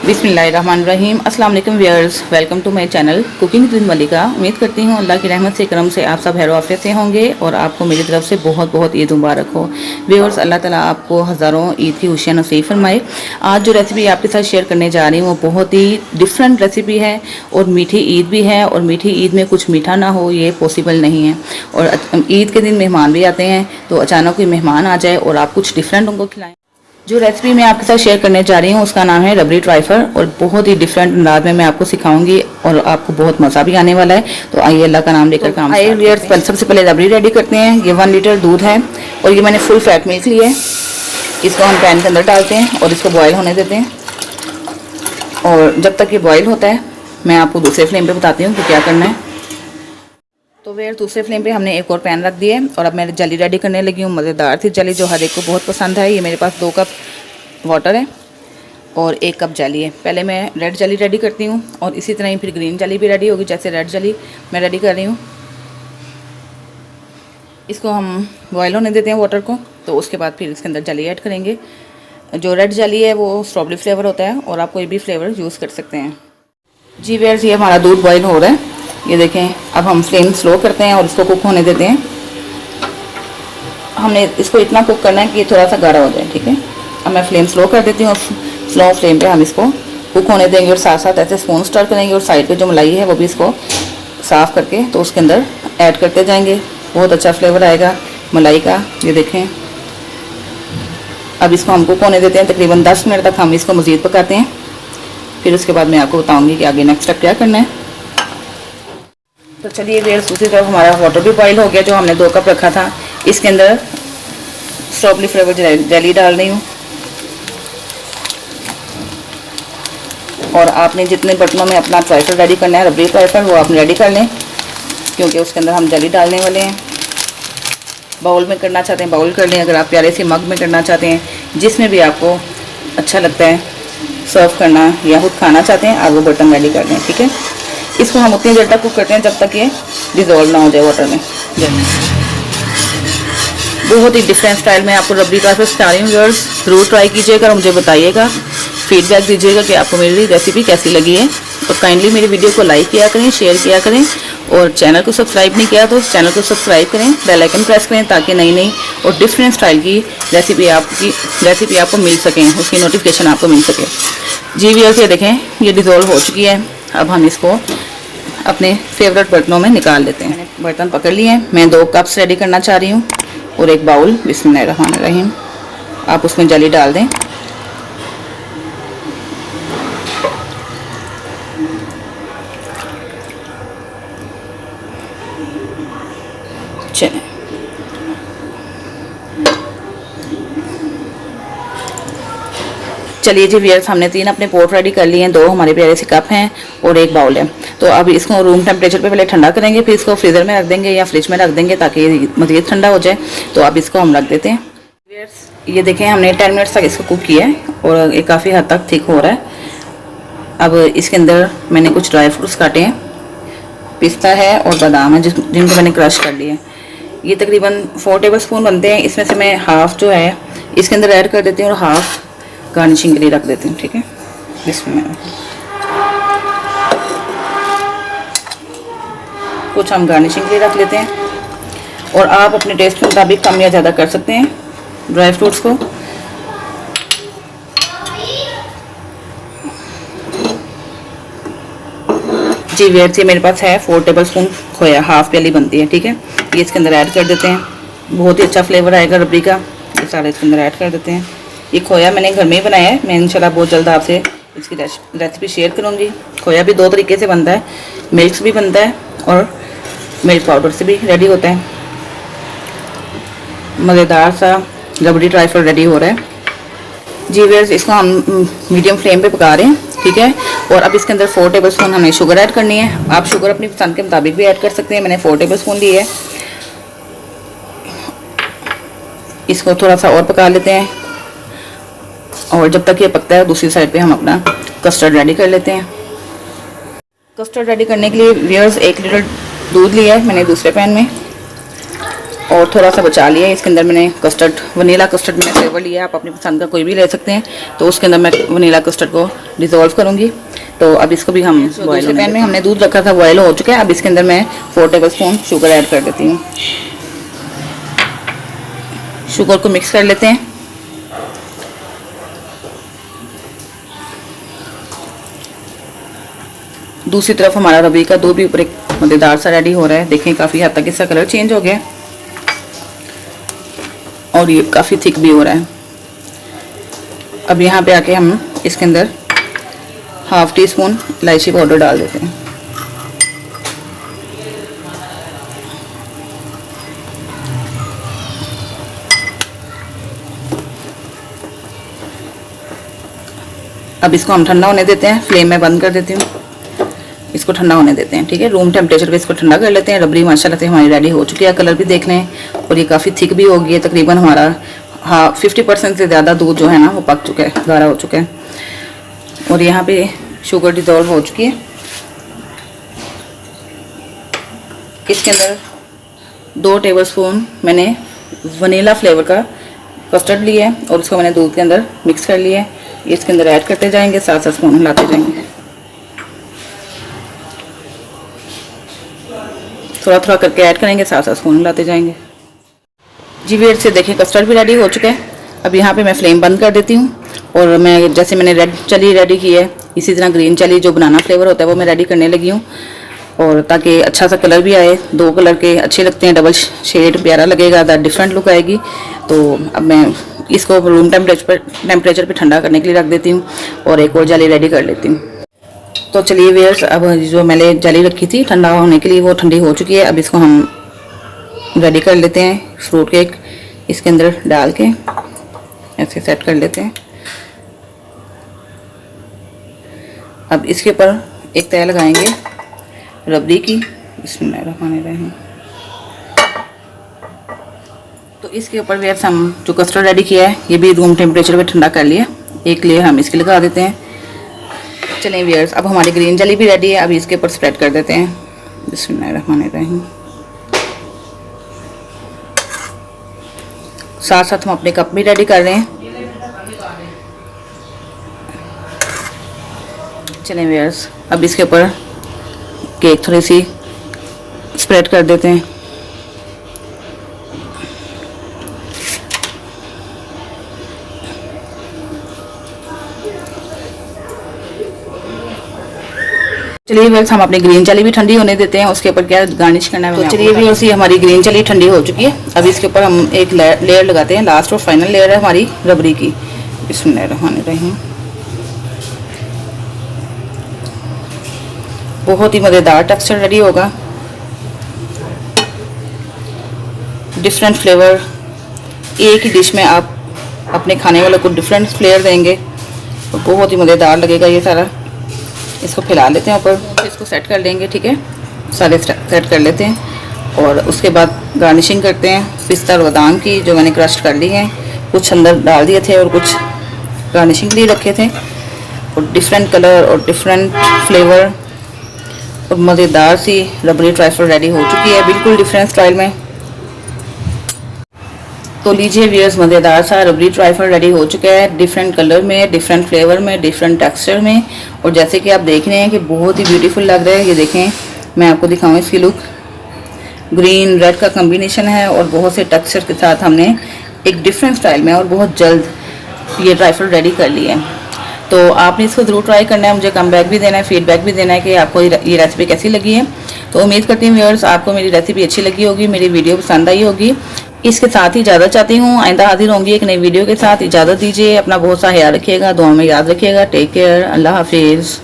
बिस्मिल्लाहिर्रहमानिर्रहीम। अस्सलाम वालेकुम viewers, welcome to my channel cooking with Malika. उम्मीद करती हूँ अल्लाह की रहमत से करम से आप सब खैर आफियत से होंगे और आपको मेरी तरफ से बहुत बहुत ईद मुबारक हो। व्यूअर्स, अल्लाह ताला आपको हज़ारों ईद की खुशियाँ नसीब फरमाए। आज जो रेसिपी आपके साथ शेयर करने जा रही हूँ वो बहुत ही डिफरेंट रेसिपी है और मीठी ईद भी है। और मीठी ईद में कुछ मीठा ना हो ये पॉसिबल नहीं है। और ईद के दिन मेहमान भी आते हैं, तो अचानक कोई मेहमान आ जाए और आप कुछ डिफरेंट उनको खिलाएं। जो रेसिपी मैं आपके साथ शेयर करने जा रही हूँ उसका नाम है रबड़ी ट्राइफर और बहुत ही डिफरेंट अंदाज में मैं आपको सिखाऊंगी और आपको बहुत मज़ा भी आने वाला है। तो आइए अल्लाह का नाम लेकर काम सबसे पहले रबड़ी रेडी करते हैं। ये 1 लीटर दूध है और ये मैंने फुल फैट मिल्क लिया है। इसको हम पैन के अंदर डालते हैं और इसको बॉयल होने देते हैं। और जब तक ये बॉयल होता है मैं आपको दूसरे फ्लेम पर बताती हूँ कि क्या करना है। तो वेयर दूसरे फ्लेम पे हमने एक और पैन रख दिया है और अब मैं जली रेडी करने लगी हूँ। मज़ेदार थी जली जो हर एक को बहुत पसंद है। ये मेरे पास 2 कप वाटर है और 1 कप जली है। पहले मैं रेड जली रेडी करती हूँ और इसी तरह ही फिर ग्रीन जली भी रेडी होगी। जैसे रेड जली मैं रेडी कर रही हूँ, इसको हम बॉयल होने देते हैं वाटर को। तो उसके बाद फिर इसके अंदर जली ऐड करेंगे। जो रेड जली है वो स्ट्रॉबेरी फ्लेवर होता है और आप कोई भी फ्लेवर यूज़ कर सकते हैं। जी वेयर्स, ये हमारा दूध बॉयल हो रहा है। ये देखें, अब हम फ्लेम स्लो करते हैं और इसको कुक होने देते हैं। हमने इसको इतना कुक करना है कि ये थोड़ा सा गाढ़ा हो जाए, ठीक है। अब मैं फ्लेम स्लो कर देती हूँ और स्लो फ्लेम पे हम इसको कुक होने देंगे और साथ साथ ऐसे स्पून स्टर करेंगे और साइड पे जो मलाई है वो भी इसको साफ़ करके तो उसके अंदर ऐड करते जाएंगे। बहुत अच्छा फ्लेवर आएगा मलाई का। ये देखें, अब इसको हम कुक होने देते हैं। तकरीबन 10 मिनट तक हम इसको मज़ीद पकाते हैं। फिर उसके बाद मैं आपको बताऊँगी कि आगे नेक्स्ट स्टेप क्या करना है। तो चलिए वेयर, दूसरी तरफ हमारा वाटर भी बॉयल हो गया जो हमने 2 कप रखा था। इसके अंदर स्ट्रॉबेरी फ्लेवर जेली डाल रही हूँ और आपने जितने बर्तनों में अपना ट्राइफल रेडी करना है, रबड़ी ट्राइफल, वो आप रेडी कर लें क्योंकि उसके अंदर हम जेली डालने वाले हैं। बाउल में करना चाहते हैं बाउल कर लें, अगर आप प्यारे से मग में करना चाहते हैं, जिसमें भी आपको अच्छा लगता है सर्व करना या खुद खाना चाहते हैं, आप वो बर्तन रेडी कर लें, ठीक है। इसको हम उतनी देर तक कुक करते हैं जब तक ये डिज़ोल्व ना हो जाए वाटर में। बहुत ही डिफरेंट स्टाइल में आपको रबड़ी ट्राइफल सिखा रही हूँ व्यूअर्स, ज़रूर ट्राई कीजिएगा और मुझे बताइएगा, फीडबैक दीजिएगा कि आपको मेरी रेसिपी कैसी लगी है। और काइंडली मेरी वीडियो को लाइक किया करें, शेयर किया करें और चैनल को सब्सक्राइब नहीं किया तो चैनल को सब्सक्राइब करें, बेल आइकन प्रेस करें ताकि नई नई और डिफरेंट स्टाइल की रेसिपी आपको मिल सकें, उसकी नोटिफिकेशन आपको मिल सके। जी व्यूअर्स, ये देखें, ये डिज़ोल्व हो चुकी है। अब हम इसको अपने फेवरेट बर्तनों में निकाल लेते हैं। बर्तन पकड़ लिए हैं। मैं 2 कप्स रेडी करना चाह रही हूँ और एक बाउल। बिस्मिल्लाहिर्रहमानिर्रहीम। आप उसमें जली डाल दें। चलिए जी व्यूअर्स, हमने 3 अपने पोट रेडी कर लिए हैं। 2 हमारे प्यारे से कप हैं और एक बाउल है। तो अब इसको रूम टेम्परेचर पे पहले ठंडा करेंगे, फिर इसको फ्रीज़र में रख देंगे या फ्रिज में रख देंगे ताकि मज़ीद ठंडा हो जाए। तो अब इसको हम रख देते हैं। व्यूअर्स, ये देखें, हमने 10 मिनट्स तक इसको कुक किया है और ये काफ़ी हद तक थिक हो रहा है। अब इसके अंदर मैंने कुछ ड्राई फ्रूट्स काटे हैं, पिस्ता है और बादाम है जिनको मैंने क्रश कर लिया है। ये तकरीबन 4 टेबल स्पून बनते हैं। इसमें से मैं हाफ़ जो है इसके अंदर ऐड कर देती हूँ और हाफ़ गार्निशिंग के लिए रख देती हूँ, ठीक है। इसमें कुछ हम गार्निशिंग के लिए रख लेते हैं और आप अपने टेस्ट के मुताबिक कम या ज़्यादा कर सकते हैं ड्राई फ्रूट्स को। जी वेयर, से मेरे पास है 4 टेबल स्पून खोया, हाफ़ प्याली बनती है, ठीक है। ये इसके अंदर ऐड कर देते हैं। बहुत ही अच्छा फ्लेवर आएगा रबड़ी का। ये सारे इसके अंदर ऐड कर देते हैं। ये खोया मैंने घर में ही बनाया है। मैं इंशाल्लाह बहुत जल्द आपसे इसकी रेसिपी शेयर करूँगी। खोया भी 2 तरीके से बनता है, मिल्क से भी बनता है और मिल्क पाउडर से भी रेडी होता है। मज़ेदार सा रबड़ी ट्राइफल रेडी हो रहा है। जी व्यूअर्स, इसको हम मीडियम फ्लेम पे पका रहे हैं, ठीक है। और अब इसके अंदर 4 टेबल स्पून हमें शुगर ऐड करनी है। आप शुगर अपनी पसंद के मुताबिक भी ऐड कर सकते हैं। मैंने 4 टेबल स्पून ली है। इसको थोड़ा सा और पका लेते हैं और जब तक ये पकता है दूसरी साइड पे हम अपना कस्टर्ड रेडी कर लेते हैं। कस्टर्ड रेडी करने के लिए व्यूअर्स 1 लीटर दूध लिया है मैंने दूसरे पैन में। और थोड़ा सा बचा लिया। इसके अंदर मैंने कस्टर्ड, वनीला कस्टर्ड मैंने फ्लेवर लिया है, आप अपनी पसंद का कोई भी ले सकते हैं। तो उसके अंदर मैं वनीला कस्टर्ड को डिज़ोल्व करूँगी। तो अब इसको भी हम दूसरे पैन में हमने दूध रखा था, बॉयल हो चुका है। अब इसके अंदर मैं 4 टेबलस्पून शुगर ऐड कर देती हूँ। शुगर को मिक्स कर लेते हैं। दूसरी तरफ हमारा रबड़ी का दूध भी ऊपर एक मज़ेदार सा रेडी हो रहा है। देखें काफ़ी हद तक इसका कलर चेंज हो गया और ये काफ़ी थिक भी हो रहा है। अब यहाँ पे आके हम इसके अंदर हाफ टी स्पून इलायची पाउडर डाल देते हैं। अब इसको हम ठंडा होने देते हैं। फ्लेम में बंद कर देती हूँ, इसको ठंडा होने देते हैं। ठीक है, रूम टेम्परेचर पे इसको ठंडा कर लेते हैं। रबड़ी माशाल्लाह से हमारी रेडी हो चुकी है। कलर भी देख लें और ये काफ़ी थिक भी हो गई है। तकरीबन हमारा 50% से ज़्यादा दूध जो है ना वो पक चुका है, गाढ़ा हो चुका है। और यहाँ पे शुगर डिज़ोल्व हो चुकी है। इसके अंदर 2 टेबलस्पून मैंने वनीला फ्लेवर का कस्टर्ड लिया है और उसको मैंने दूध के अंदर मिक्स कर लिया है। इसके अंदर ऐड करते जाएंगे, साथ साथ स्पून हिलाते जाएंगे। थोड़ा थोड़ा करके ऐड करेंगे, साथ साथ स्पून हिलाते जाएंगे। जी वेट से देखें कस्टर्ड भी रेडी हो चुका है। अब यहाँ पे मैं फ्लेम बंद कर देती हूँ और मैं जैसे मैंने रेड चली रेडी की है, इसी तरह ग्रीन चली जो बनाना फ्लेवर होता है वो मैं रेडी करने लगी हूँ। और ताकि अच्छा सा कलर भी आए, 2 कलर के अच्छे लगते हैं, डबल शेड प्यारा लगेगा, डिफरेंट लुक आएगी। तो अब मैं इसको रूम टेम्परेचर पे ठंडा करने के लिए रख देती हूँ और एक और जाली रेडी कर लेती हूँ। तो चलिए व्यूअर्स, अब जो मैंने जाली रखी थी ठंडा होने के लिए वो ठंडी हो चुकी है। अब इसको हम रेडी कर लेते हैं। फ्रूट केक इसके अंदर डाल के ऐसे सेट कर लेते हैं। अब इसके ऊपर एक तय लगाएंगे रबड़ी की। बिस्मिल्लाहिर्रहमानिर्रहीम। तो इसके ऊपर व्यूअर्स हम जो कस्टर्ड रेडी किया है ये भी रूम टेम्परेचर पे ठंडा कर लिया। एक लेयर हम इसकी लगा देते हैं। चलें व्यूअर्स, अब हमारी ग्रीन जली भी रेडी है। अभी इसके ऊपर स्प्रेड कर देते हैं। बिस्मिल्लाहिर्रहमानिर्रहीम। साथ साथ हम अपने कप भी रेडी कर रहे हैं। चलें व्यूअर्स, अब इसके ऊपर केक थोड़ी सी स्प्रेड कर देते हैं। चलिए व्यूअर्स, हम अपनी ग्रीन चिली भी ठंडी होने देते हैं। उसके ऊपर क्या गार्निश करना है। तो चलिए व्यूअर्स, ये हमारी ग्रीन चिली ठंडी हो चुकी है। अब इसके ऊपर हम एक लेयर लगाते हैं। लास्ट और फाइनल लेयर है हमारी रबड़ी की। बिस्मिल्लाहिर्रहमानिर्रहीम। बहुत ही मज़ेदार टेक्सचर रेडी होगा। डिफरेंट फ्लेवर, एक ही डिश में आप अपने खाने वालों को डिफरेंट फ्लेवर देंगे तो बहुत ही मज़ेदार लगेगा ये सारा। इसको फैला लेते हैं ऊपर, इसको सेट कर लेंगे। ठीक है, सारे सेट कर लेते हैं और उसके बाद गार्निशिंग करते हैं पिस्ता और बादाम की, जो मैंने क्रश कर ली है। कुछ अंदर डाल दिए थे और कुछ गार्निशिंग के लिए रखे थे। और डिफरेंट कलर और डिफरेंट फ्लेवर और मज़ेदार सी रबड़ी ट्राइफल रेडी हो चुकी है, बिल्कुल डिफरेंट स्टाइल में। तो लीजिए व्यूअर्स, मज़ेदार सा रबड़ी ट्राइफल रेडी हो चुका है, डिफरेंट कलर में, डिफरेंट फ्लेवर में, डिफरेंट टेक्सचर में। और जैसे कि आप देख रहे हैं कि बहुत ही ब्यूटीफुल लग रहा है। ये देखें, मैं आपको दिखाऊं इसकी लुक। ग्रीन रेड का कॉम्बिनेशन है और बहुत से टेक्सचर के साथ हमने एक डिफरेंट स्टाइल में और बहुत जल्द ये ट्राइफल रेडी कर ली है। तो आपने इसको ज़रूर ट्राई करना है। मुझे कम बैक भी देना है, फीडबैक भी देना है कि आपको ये रेसिपी कैसी लगी है। तो उम्मीद करती हूँ व्यूअर्स आपको मेरी रेसिपी अच्छी लगी होगी, मेरी वीडियो पसंद आई होगी। इसके साथ ही इजाज़त चाहती हूँ। आइंदा हाजिर होंगी एक नई वीडियो के साथ। इजाज़त दीजिए, अपना बहुत सा ख्याल रखिएगा, दुआ में याद रखिएगा। टेक केयर, अल्लाह हाफिज़।